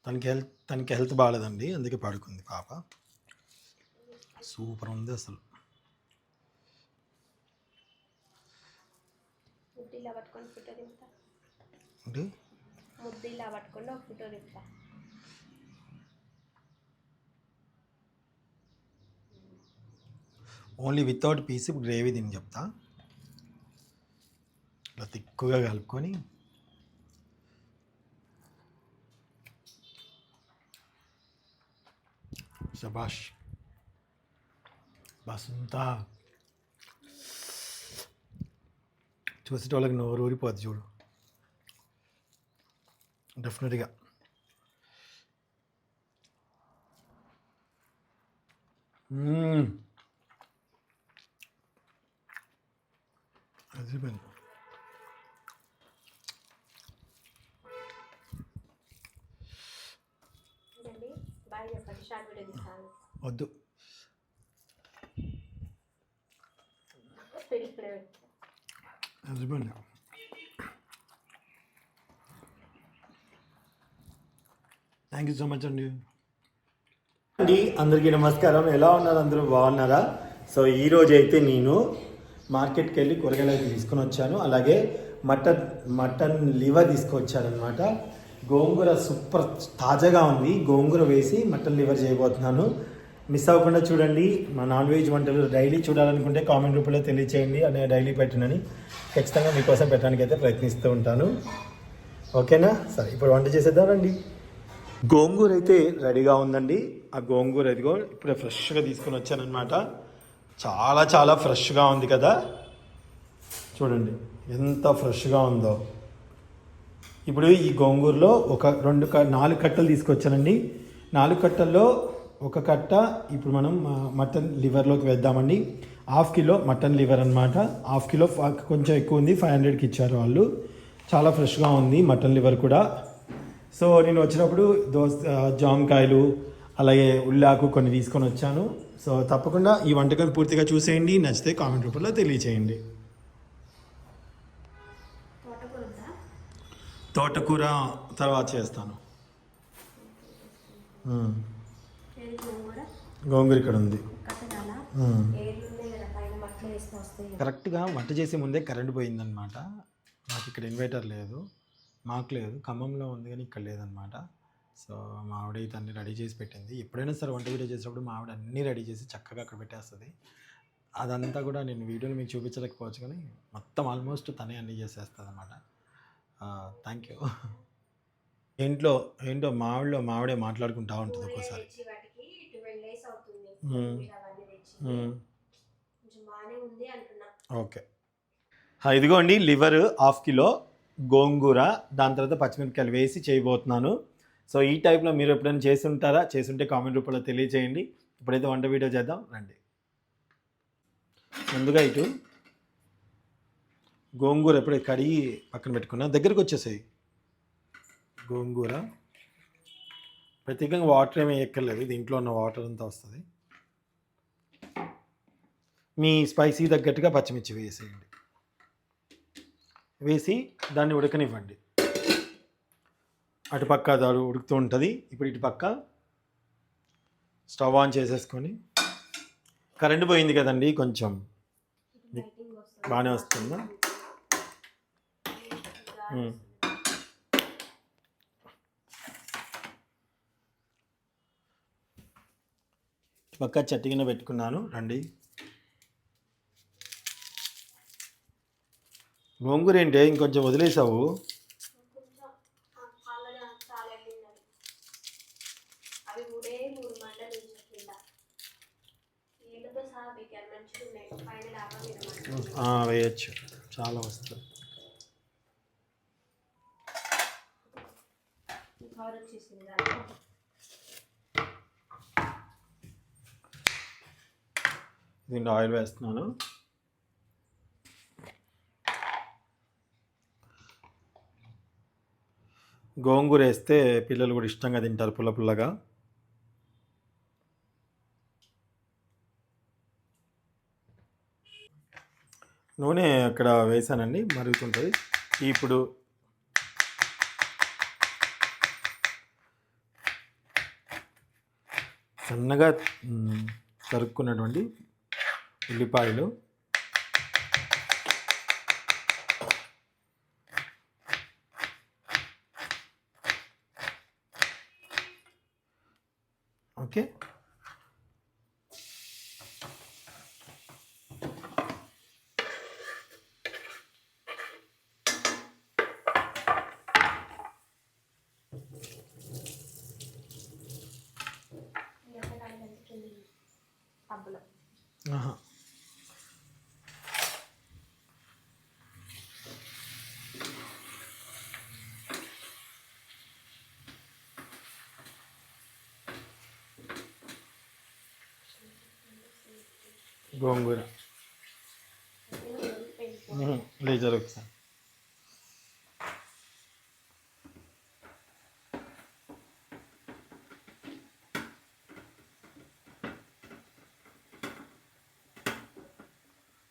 తనకి హెల్త్ బాగాలేదండి, అందుకే పడుకుంది పాప. సూపర్ ఉంది అసలు. అంటే ఓన్లీ వితౌట్ పీస్ గ్రేవీ తిని చెప్తా. ఇలా తిక్కుగా కలుపుకొని శబాష్ బసంతా చూసేటోళ్ళకి నోరు ఊరిపోద్ది చూడు. డెఫినెట్గా అది వద్దు. Husband thank you so much అండి. అందరికీ నమస్కారం. ఎలా ఉన్నారు? అందరూ బాగున్నారా? సో ఈరోజు అయితే నేను మార్కెట్కి వెళ్ళి కూరగాయలు అయితే తీసుకొని వచ్చాను. అలాగే మటన్ లివర్ తీసుకొచ్చాను అనమాట. గోంగూర సూపర్ తాజాగా ఉంది. గోంగూర వేసి మటన్ లివర్ చేయబోతున్నాను. మిస్ అవ్వకుండా చూడండి. మా నాన్ వెజ్ వంటలు డైలీ చూడాలనుకుంటే కామెంట్ రూపంలో తెలియచేయండి. నేను డైలీ పెట్టినని ఖచ్చితంగా మీకోసం పెట్టడానికి అయితే ప్రయత్నిస్తూ ఉంటాను. ఓకేనా? సరే, ఇప్పుడు వంట చేసేద్దాం రండి. గోంగూర అయితే రెడీగా ఉందండి. ఆ గోంగూర ఎదిగో ఇప్పుడే ఫ్రెష్గా తీసుకొని వచ్చానమాట. చాలా చాలా ఫ్రెష్గా ఉంది కదా, చూడండి ఎంత ఫ్రెష్గా ఉందో. ఇప్పుడు ఈ గోంగూరలో ఒక 4 కట్టలు తీసుకొచ్చానండి. 4 కట్టల్లో ఒక కట్ట ఇప్పుడు మనం మటన్ లివర్లోకి వేద్దామండి. 1/2 కిలో మటన్ లివర్ అనమాట. 1/2 కిలో కొంచెం ఎక్కువ ఉంది, 500కి ఇచ్చారు వాళ్ళు. చాలా ఫ్రెష్గా ఉంది మటన్ లివర్ కూడా. సో నేను వచ్చినప్పుడు జామకాయలు అలాగే ఉల్లాకు కొన్ని తీసుకొని వచ్చాను. సో తప్పకుండా ఈ వంటకం పూర్తిగా చూసేయండి. నచ్చితే కామెంట్ రూపంలో తెలియచేయండి. తోటకూర తర్వాత చేస్తాను. గోంగూర ఇక్కడ ఉంది. కరెక్ట్గా వంట చేసే ముందే కరెంట్ పోయిందనమాట. నాకు ఇక్కడ ఇన్వర్టర్ లేదు, మాకు లేదు. ఖమ్మంలో ఉంది కానీ ఇక్కడ లేదనమాట. సో మా ఆవిడ అయితే అన్నీ రెడీ చేసి పెట్టింది. ఎప్పుడైనా సరే వంట వీడియో చేసేటప్పుడు మా ఆవిడ అన్నీ రెడీ చేసి చక్కగా అక్కడ పెట్టేస్తుంది. అదంతా కూడా నేను వీడియోలో మీకు చూపించలేకపోవచ్చు కానీ మొత్తం ఆల్మోస్ట్ తనే అన్నీ చేసేస్తుంది అనమాట. Thank you. ఏంటో మావిడే మాట్లాడుకుంటూ ఉంటుంది ఒక్కోసారి. ఓకే, ఇదిగోండి లివర్ 1/2 కిలో, గోంగూర, దాని తర్వాత పచ్చిమిరపకాయలు వేసి చేయబోతున్నాను. సో ఈ టైప్లో మీరు ఎప్పుడైనా చేస్తుంటే కామెంట్ రూపంలో తెలియచేయండి. ఇప్పుడైతే వంట వీడియో చేద్దాం రండి. ముందుగా ఇటు గోంగూర ఎప్పుడే కడిగి పక్కన పెట్టుకున్నా, దగ్గరకు వచ్చేసాయి. గోంగూర ప్రత్యేకంగా వాటర్ ఏమీ ఎక్కర్లేదు, దీంట్లో ఉన్న వాటర్ అంతా వస్తుంది. మీ స్పైసీ తగ్గట్టుగా పచ్చిమిర్చి వేసేయండి. వేసి దాన్ని ఉడకనివ్వండి. అటుపక్క అది ఉడుకుతూ ఉంటుంది. ఇప్పుడు ఇటుపక్క స్టవ్ ఆన్ చేసేసుకొని, కరెంటు పోయింది కదండి, కొంచెం బాగానే వస్తుందా? పక్క చట్టిగిన పెట్టుకున్నాను రండి. గోంగూర ఏంటి ఇంకొంచెం వదిలేసావు? వేయచ్చు, చాలా వస్తుంది. దీంట్లో ఆయిల్ వేస్తున్నాను. గోంగూర వేస్తే పిల్లలు కూడా ఇష్టంగా తింటారు, పుల్ల పుల్లగా. నూనె అక్కడ వేసానండి, మరుగుతుంటుంది. ఇప్పుడు సన్నగా తరుక్కున్నటువంటి ఉల్లిపాయలు, ఓకే. గోంగూర లేజర్ ఒకసారి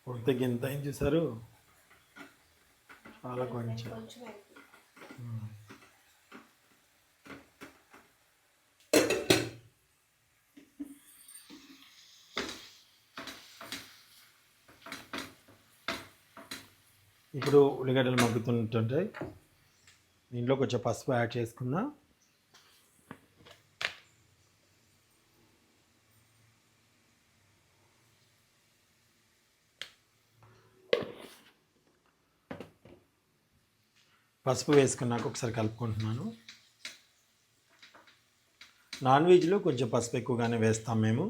ఉడితే గింత ఏం చూసారు, చాలా కొంచెం. ఇప్పుడు ఉల్లిగడ్డలు మగ్గుతుంటుంటే దీంట్లో కొంచెం పసుపు యాడ్ చేసుకున్నా. పసుపు వేసుకున్నాక ఒకసారి కలుపుకుంటున్నాను. నాన్ వెజ్లో కొంచెం పసుపు ఎక్కువగానే వేస్తాం మేము,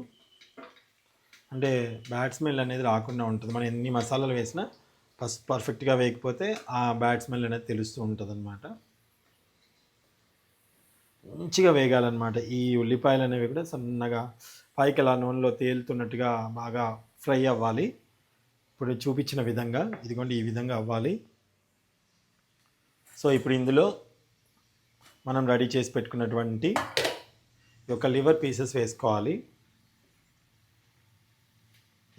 అంటే బ్యాడ్ స్మెల్ అనేది రాకుండా ఉంటుంది. మనం ఎన్ని మసాలాలు వేసినా పసుపు పర్ఫెక్ట్గా వేయకపోతే ఆ బ్యాడ్ స్మెల్ అనేది తెలుస్తూ ఉంటుంది అన్నమాట. మంచిగా వేగాలన్నమాట. ఈ ఉల్లిపాయలు అనేవి కూడా సన్నగా పైకి అలా నూనెలో తేలుతున్నట్టుగా బాగా ఫ్రై అవ్వాలి. ఇప్పుడు చూపించిన విధంగా, ఇదిగోండి ఈ విధంగా అవ్వాలి. సో ఇప్పుడు ఇందులో మనం రెడీ చేసి పెట్టుకున్నటువంటి ఒక లివర్ పీసెస్ వేసుకోవాలి.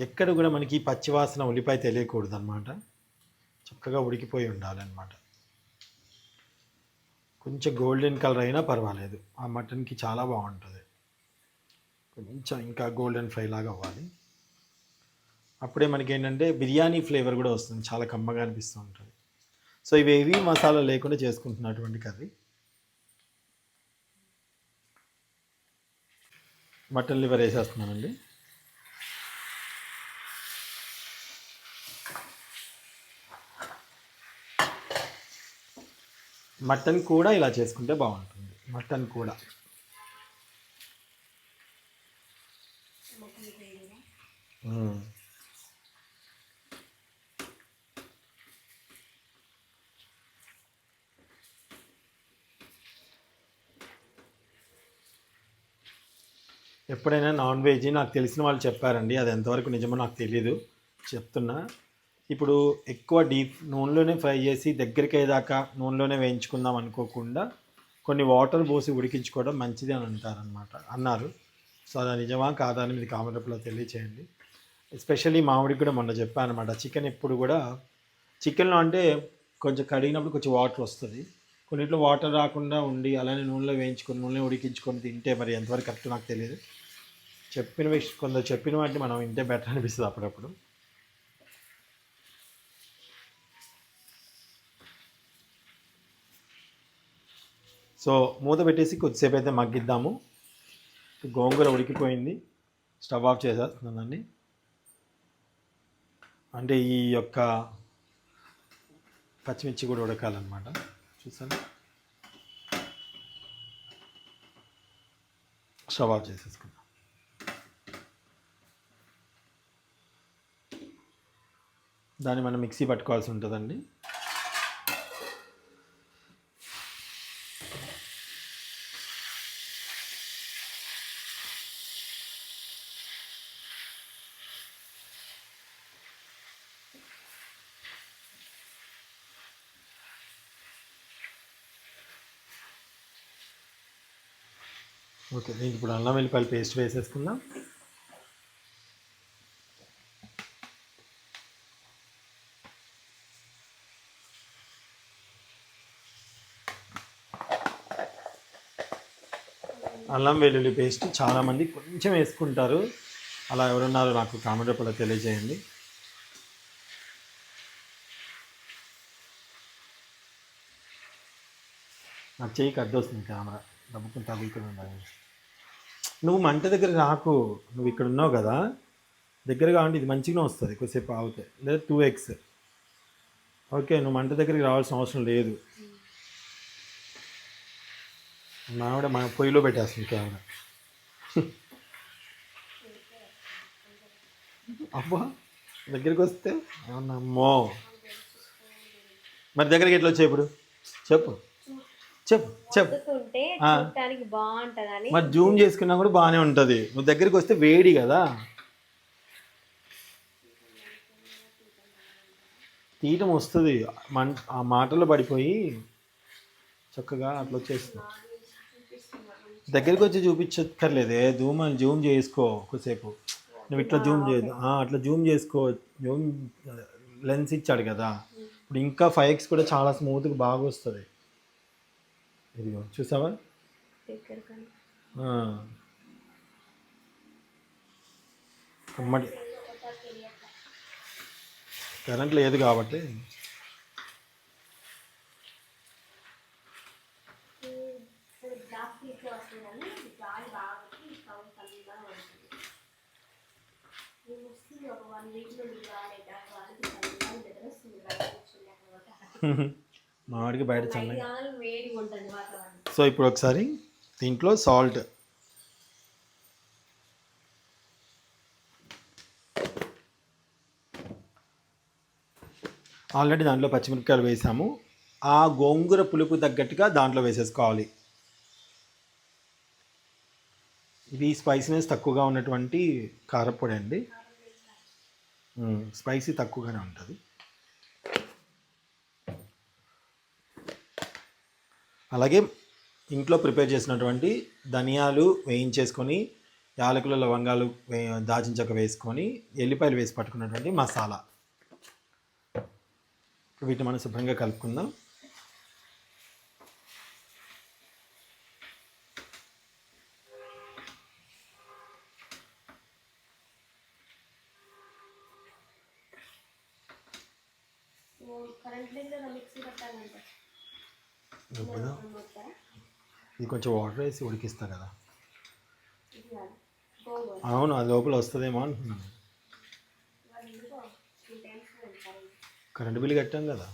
ఎక్కడ కూడా మనకి పచ్చివాసన ఉల్లిపాయ తెలియకూడదు అన్నమాట. చక్కగా ఉడికిపోయి ఉండాలన్నమాట. కొంచెం గోల్డెన్ కలర్ అయినా పర్వాలేదు, ఆ మటన్కి చాలా బాగుంటుంది. కొంచెం ఇంకా గోల్డెన్ ఫ్రై లాగా అవ్వాలి. అప్పుడే మనకి ఏంటంటే బిర్యానీ ఫ్లేవర్ కూడా వస్తుంది, చాలా కమ్మగా అనిపిస్తూ ఉంటుంది. సో ఇవేవి మసాలా లేకుండా చేసుకుంటున్నటువంటి కర్రీ. మటన్ లివర్ వేసేస్తున్నానండి. మటన్ కూడా ఇలా చేసుకుంటే బాగుంటుంది. మటన్ కూడా ఎప్పుడైనా నాన్ వెజ్ నాకు తెలిసిన వాళ్ళు చెప్పారండి, అది ఎంతవరకు నిజమో నాకు తెలీదు, చెప్తున్నా. ఇప్పుడు ఎక్కువ డీప్ నూనెలోనే ఫ్రై చేసి దగ్గరికి అయ్యేదాకా నూనెలోనే వేయించుకుందాం అనుకోకుండా కొన్ని వాటర్ పోసి ఉడికించుకోవడం మంచిది అని అన్నారు. సో అది నిజమా కాదా అని మీరు కామెంట్లో తెలియచేయండి. ఎస్పెషల్లీ మామిడికి కూడా మొన్న చెప్పాను అనమాట. చికెన్ ఎప్పుడు కూడా చికెన్లో అంటే కొంచెం కడిగినప్పుడు కొంచెం వాటర్ వస్తుంది, కొన్నిట్లో వాటర్ రాకుండా ఉండి అలానే నూనెలో వేయించుకొని నూనెలో ఉడికించుకొని తింటే మరి ఎంతవరకు కరెక్ట్ నాకు తెలియదు. కొందరు చెప్పిన వాటిని మనం వింటే బెటర్ అనిపిస్తుంది అప్పుడప్పుడు. సో మూత పెట్టేసి కొద్దిసేపు అయితే మగ్గిద్దాము. గోంగూర ఉడికిపోయింది, స్టవ్ ఆఫ్ చేసేస్తున్నానండి. అంటే ఈ యొక్క పచ్చిమిర్చి కూడా ఉడకాలన్నమాట. చూసాను, స్టవ్ ఆఫ్ చేసేసుకుందాం. దాన్ని మనం మిక్సీ పట్టుకోవాల్సి ఉంటుందండి. ఓకే, దీనికి ఇప్పుడు అల్లం వెల్లిపాయల పేస్ట్ వేసేసుకుందాం. అల్లం వెల్లుల్లి పేస్ట్ చాలామంది కొంచెం వేసుకుంటారు. అలా ఎవరున్నారో నాకు కామెంట్ రూపంలో తెలియజేయండి. నాకు చెయ్యికి అడ్డొస్తుంది కెమెరా, దబ్బుకుని తగులుకుని ఉండాలి. నువ్వు మంట దగ్గర రాకు, నువ్వు ఇక్కడ ఉన్నావు కదా, దగ్గరగా అంటే ఇది మంచిగానే వస్తుంది కొద్దిసేపు ఆగితే, లేదా 2x. ఓకే, నువ్వు మంట దగ్గరికి రావాల్సిన అవసరం లేదు. మావిడ మన పొయ్యిలో పెట్టేస్తుంది కెమెరా. అబ్బా దగ్గరికి వస్తే ఏమన్నా అమ్మో. మరి దగ్గరికి ఎట్లా వచ్చాయి ఇప్పుడు చెప్పు చెప్పు చెప్పు. మరి జూమ్ చేసుకున్నా కూడా బాగానే ఉంటుంది. నువ్వు దగ్గరికి వస్తే వేడి కదా, తీయటం వస్తుంది. ఆ మాటలో పడిపోయి చక్కగా అట్లా వచ్చేస్తుంది. దగ్గరికి వచ్చి చూపించక్కర్లేదే, జూమ్ చేసుకో కొద్దిసేపు. నువ్వు ఇట్లా జూమ్ చేయదు, అట్లా జూమ్ చేసుకో. జూమ్ లెన్స్ ఇచ్చాడు కదా, ఇప్పుడు ఇంకా 5x కూడా చాలా స్మూత్గా బాగా వస్తుంది. ఇదిగో చూసావా, కమ్మటి. కరెంట్ లేదు కాబట్టి మామిడికి బయట చల్లగా. సో ఇప్పుడు ఒకసారి దీంట్లో సాల్ట్, ఆల్రెడీ దాంట్లో పచ్చిమిరపకాయలు వేసాము. ఆ గోంగూర పులుపు తగ్గట్టుగా దాంట్లో వేసేసుకోవాలి. ఇది స్పైసీనెస్ తక్కువగా ఉన్నటువంటి కారపొడి అండి, స్పైసీ తక్కువగానే ఉంటుంది. అలాగే ఇంట్లో ప్రిపేర్ చేసినటువంటి ధనియాలు వేయించేసుకొని, యాలకులు లవంగాలు దాల్చిన చెక్క వేసుకొని, ఎల్లిపాయలు వేసి పట్టుకున్నటువంటి మసాలా, వీటిని మనం శుభ్రంగా కలుపుకుందాం. ఇది కొంచెం వాటర్ వేసి ఉడికిస్తా కదా. అవును, అది లోపల వస్తుందేమో అంటున్నాను. కరెంటు బిల్లు కట్టాం కదా.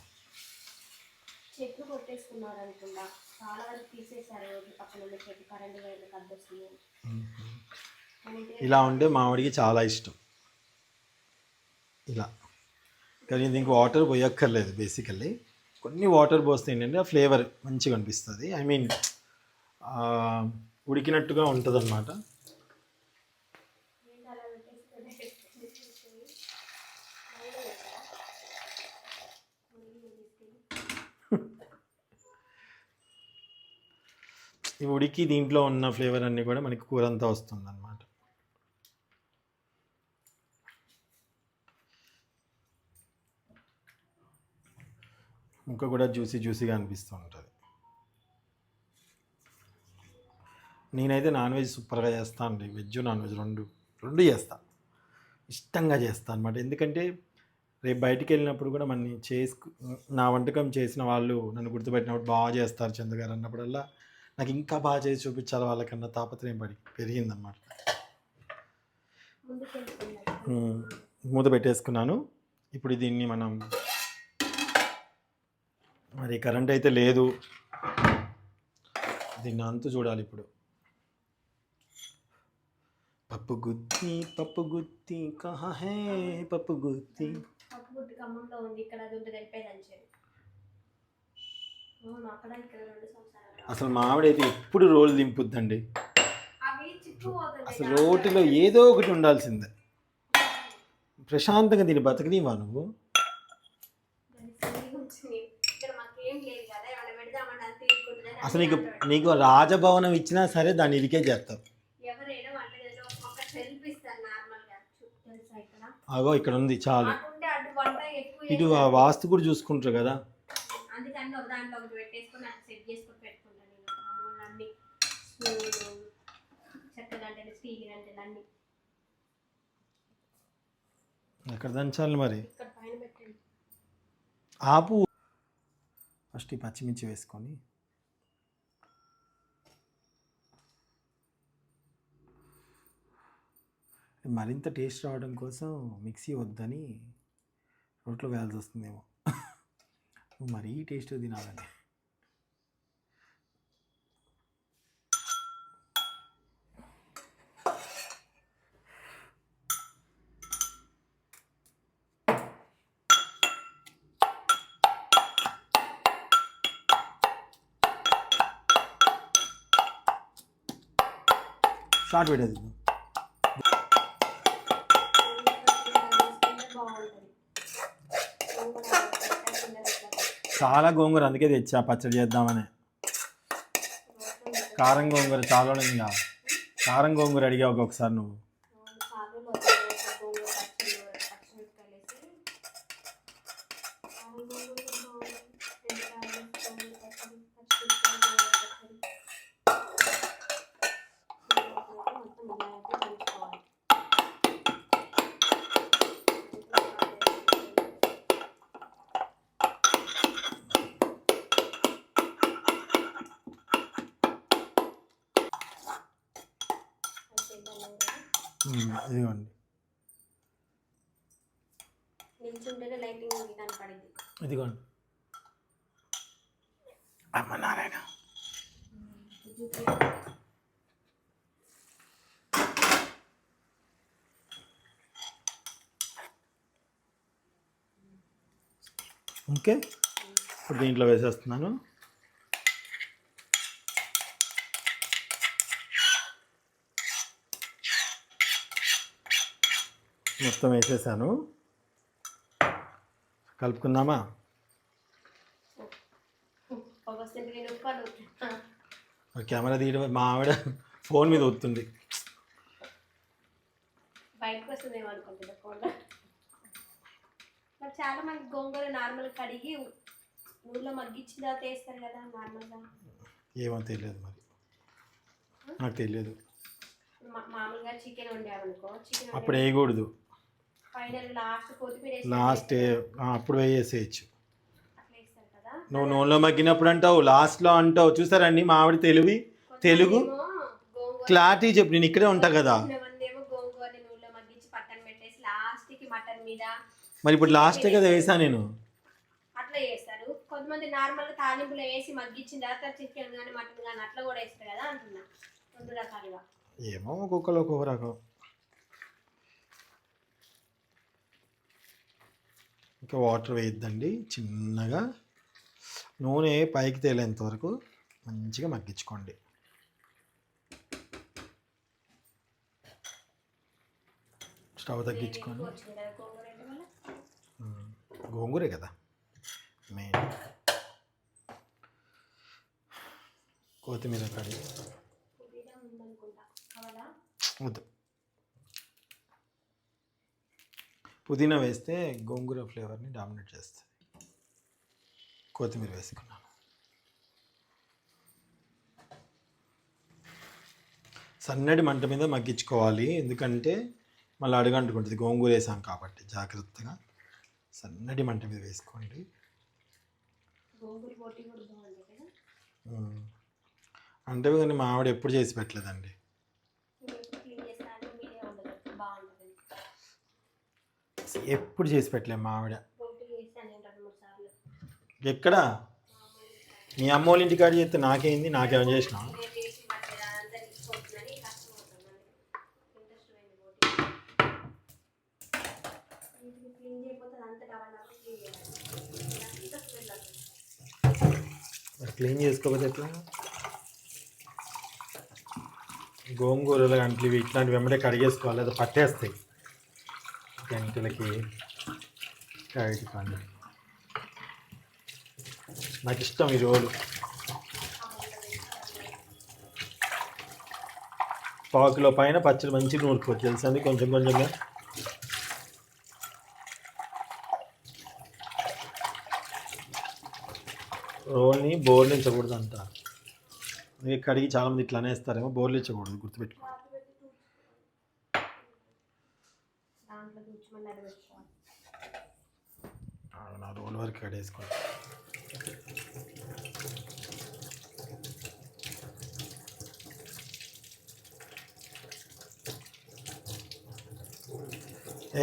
చెట్లు కొట్టేసుకున్నారు అనుకుంటా, చాలా వరకు తీసేశారు. పక్కన చెట్టు కరెంటు వైర్లకు అడ్డొస్తుంది. ఇలా ఉంటే మామిడికి చాలా ఇష్టం. ఇలా కానీ దీనికి వాటర్ పోయక్కర్లేదు. బేసికల్లీ కొన్ని వాటర్ పోస్తే ఏంటంటే ఆ ఫ్లేవర్ మంచిగా అనిపిస్తుంది. ఐ మీన్ ఉడికినట్టుగా ఉంటుంది అన్నమాట. ఈ ఉడికి దీంట్లో ఉన్న ఫ్లేవర్ అన్నీ కూడా మనకి కూర అంతా వస్తుంది అన్నమాట. ముక్క కూడా జ్యూసీగా అనిపిస్తూ ఉంటుంది. నేనైతే నాన్ వెజ్ సూపర్గా చేస్తాను అండి. వెజ్ నాన్ వెజ్ రెండు చేస్తాను, ఇష్టంగా చేస్తాను అనమాట. ఎందుకంటే రేపు బయటికి వెళ్ళినప్పుడు కూడా మన నా వంటకం చేసిన వాళ్ళు నన్ను గుర్తుపెట్టినప్పుడు బాగా చేస్తారు చంద్రగారు అన్నప్పుడల్లా నాకు ఇంకా బాగా చేసి చూపించాలి వాళ్ళకన్నా తాపత్రయం పెరిగిందన్నమాట. మూత పెట్టేసుకున్నాను. ఇప్పుడు దీన్ని మనం, మరి కరెంట్ అయితే లేదు, దీన్ని అంతు చూడాలి ఇప్పుడు. పప్పు గుత్తి కహా హే పప్పు గుత్తి. ఖమ్మంలో ఉంది, ఇక్కడ అది ఉంటుంది వెళ్ళిపోయిందని. అసలు మామిడైతే ఎప్పుడు రోలు దింపుద్దండి. అసలు రోటిలో ఏదో ఒకటి ఉండాల్సిందే. ప్రశాంతంగా దీన్ని బతకనివా నువ్వు? అసలు నీకు రాజభవనం ఇచ్చినా సరే దాన్ని ఇరికే చేస్తావు. అగో ఇక్కడ ఉంది చాలు. ఇటు వాస్తు కూడా చూసుకుంటారు కదా. గంటెలు స్టీల్ గంటెలు అన్నీ ఎక్కడ దంచాలి మరి? ఇక్కడ పైన పెట్టండి. ఆపు. ఫస్ట్ ఈ పచ్చిమిర్చి వేసుకొని మరింత టేస్ట్ రావడం కోసం మిక్సీ వద్దని రోట్లో వేయాల్సి వస్తుందేమో. నువ్వు మరీ టేస్ట్ తినాలని. షార్ట్ పెట్టేది. చాలా గోంగూర అందుకే తెచ్చా పచ్చడి చేద్దామని. కారం గోంగూర చాలా ఉంది. కారం గోంగూర అడిగావు ఒకసారి నువ్వు. ఇదిగోండి. ఇదిగోండి. అమ్మ నారాయణ. ఓకే, ఇప్పుడు దీంట్లో వేసేస్తున్నాను. మొత్తం వేసేసాను. కలుపుకుందామా? కెమెరా తీయడం మా ఆవిడ ఫోన్ మీద వస్తుంది. చాలా మంది గోంగూర నార్మల్ కడిగి ఊళ్ళో మగ్గించిన తర్వాత వేస్తారు కదా నార్మల్గా. ఏమో తెలియదు మరి, నాకు తెలియదు. మామూలుగా చికెన్ వండామనుకో, చికెన్ అప్పుడు వేయకూడదు. ఫైనల్ లాస్ట్ కొత్తిమీర లాస్ట్ అప్పుడు వేసేయచ్చు. నువ్వు నూనెలో మగ్గినప్పుడు అంటావు, లాస్ట్లో అంటావు. చూసారండి మా ఆవిడ తెలివి, తెలుగు క్లారిటీ చెప్పు. నేను ఇక్కడే ఉంటా కదా. మరి ఇప్పుడు లాస్టే కదా వేసా నేను. అట్లా చేస్తారు కొంతమంది. నార్మల్గా తాలింపులో వేసి మగ్గించిన తర్వాత చికెన్ కానీ మటన్ కానీ అట్లా కూడా వేస్తారు కదా అంటున్నా. 2 రకాలుగా ఏమో ఒక్కొక్కరు ఒక్కొక్క రకం. ఇంకా వాటర్ వేయద్దండి. చిన్నగా నూనె పైకి తేలేంత వరకు మంచిగా మగ్గించుకోండి. స్టవ్ తగ్గించుకొని. గోంగూరే కదా మెయిన్. కొత్తిమీర కడి వద్దు. పుదీనా వేస్తే గోంగూర ఫ్లేవర్ని డామినేట్ చేస్తుంది. కొత్తిమీర వేసుకున్నాను. సన్నటి మంట మీద మగ్గించుకోవాలి, ఎందుకంటే మళ్ళీ అడుగంటుకుంటుంది. గోంగూర వేసాం కాబట్టి జాగ్రత్తగా సన్నటి మంట మీద వేసుకోండి. అంటే కానీ మా ఆవిడ ఎప్పుడు చేసి పెట్టలేదండి. ఎప్పుడు చేసి పెట్టలేము మా ఆవిడ. ఎక్కడ మీ అమ్మ వాళ్ళ ఇంటికాడ చేస్తే నాకేంది, నాకేమైనా చేసినా? క్లీన్ చేసుకోకపోతే ఎట్లా? గోంగూరలు గంటలు ఇట్లాంటివి వెంబడే కడిగేసుకోవాలి, అది పట్టేస్తాయి గంటలకి. కడిగి పని నాకు ఇష్టం ఈ రోలు. 1/4 కిలో పైన పచ్చడి మంచిగా నూరుకోవచ్చు తెలుసండి, కొంచెం కొంచెంగా. రోల్ని బోర్లించకూడదు అంటారు. కడిగి చాలామంది ఇట్లా అనేస్తారేమో, బోర్లించకూడదు, గుర్తుపెట్టుకో. దాంట్లో కూర్చోమని పెట్టుకోవాలి. నా రోల్ వరకు కడేసుకోండి.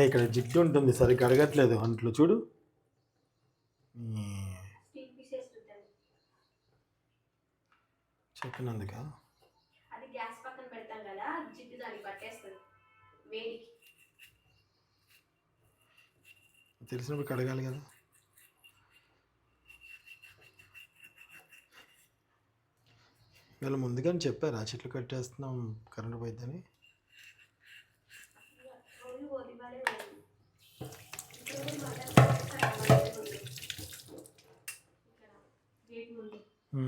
ఇక్కడ జిడ్డు ఉంటుంది, సరిగ్గా అడగట్లేదు అంట్లో చూడు. స్టీల్ పీసెస్ ఉంటుంది. చెప్పినందుక అది గ్యాస్ పక్కన పెడతాం కదా, జిడ్డు దానికి పట్టేస్తుంది వేడికి. తెలిసినప్పుడు కడగాలి కదా. వీళ్ళు ముందుగానే చెప్పారా చెట్లు కట్టేస్తున్నాం కరెంటు పోయిద్దని?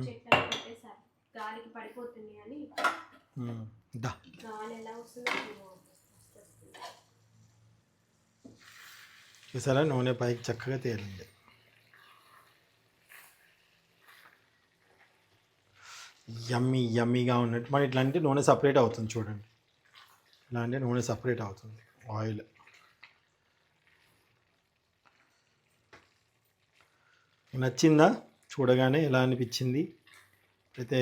చెట్లు పెట్టేసారు, గాలికి పడిపోతుంది అని. గాలి ఎలా వస్తుందో చూసారా, నూనె పైకి చక్కగా తేలింది. యమ్మీ యమ్మీగా ఉన్నట్టు. మరి ఇట్లా అంటే నూనె సపరేట్ అవుతుంది చూడండి. ఇలా అంటే నూనె సపరేట్ అవుతుంది, ఆయిల్. నచ్చిందా చూడగానే? ఎలా అనిపించింది అయితే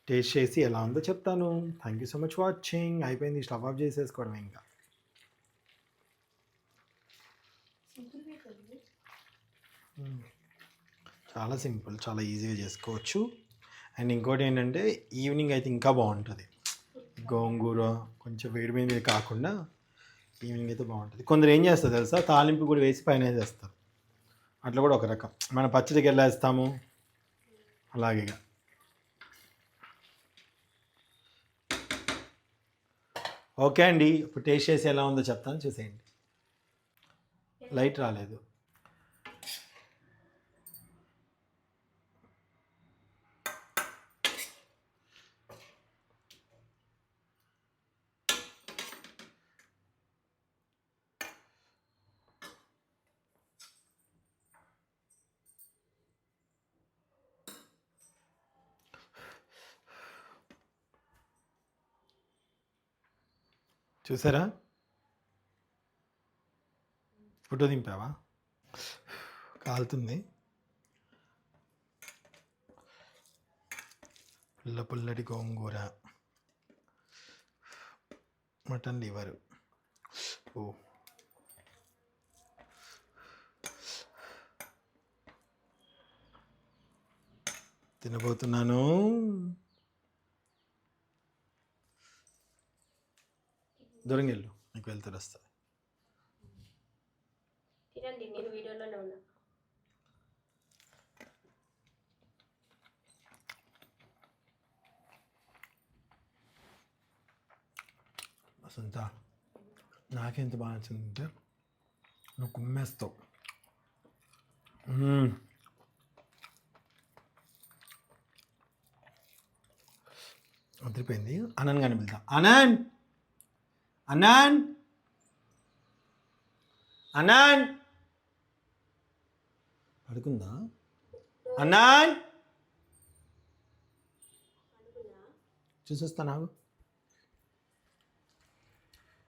టేస్ట్ చేసి ఎలా ఉందో చెప్తాను. Thank you so much watching. అయిపోయింది, స్టవ్ ఆఫ్ చేసేసుకోవడం. ఇంకా చాలా సింపుల్, చాలా ఈజీగా చేసుకోవచ్చు. అండ్ ఇంకోటి ఏంటంటే ఈవినింగ్ అయితే ఇంకా బాగుంటుంది. గోంగూర కొంచెం వేడి మీద కాకుండా ఈవినింగ్ అయితే బాగుంటుంది. కొందరు ఏం చేస్తారు తెలుసా, తాలింపు కూడా వేసి పైన వేసేస్తారు. అట్లా కూడా ఒక రకం. మన పచ్చడికి ఎలా వేస్తాము అలాగే. ఓకే అండి, ఇప్పుడు టేస్ట్ చేసి ఎలా ఉందో చెప్తాను, చూసేయండి. లైట్ రాలేదు. చూసారా, ఫోటో దింపావా? కాలుతుంది. పుల్లటి గోంగూర, మటన్ లివరు. ఓ, తినబోతున్నాను. దొరింగెళ్ళు, నీకు వెళ్తారు వస్తుంది. తినండి, నేను వీడియోలోనే ఉన్నా. వసంత, నాకెంత బాగా నచ్చిందంటే నువ్వు కుమ్మేస్తావు. వదిలిపోయింది. అనంత్ గారిని పిలుద్దాం. అనంత్, అనంత్, అనంత్ పడుకుందా? అనంత్ చూసొస్తా నాకు.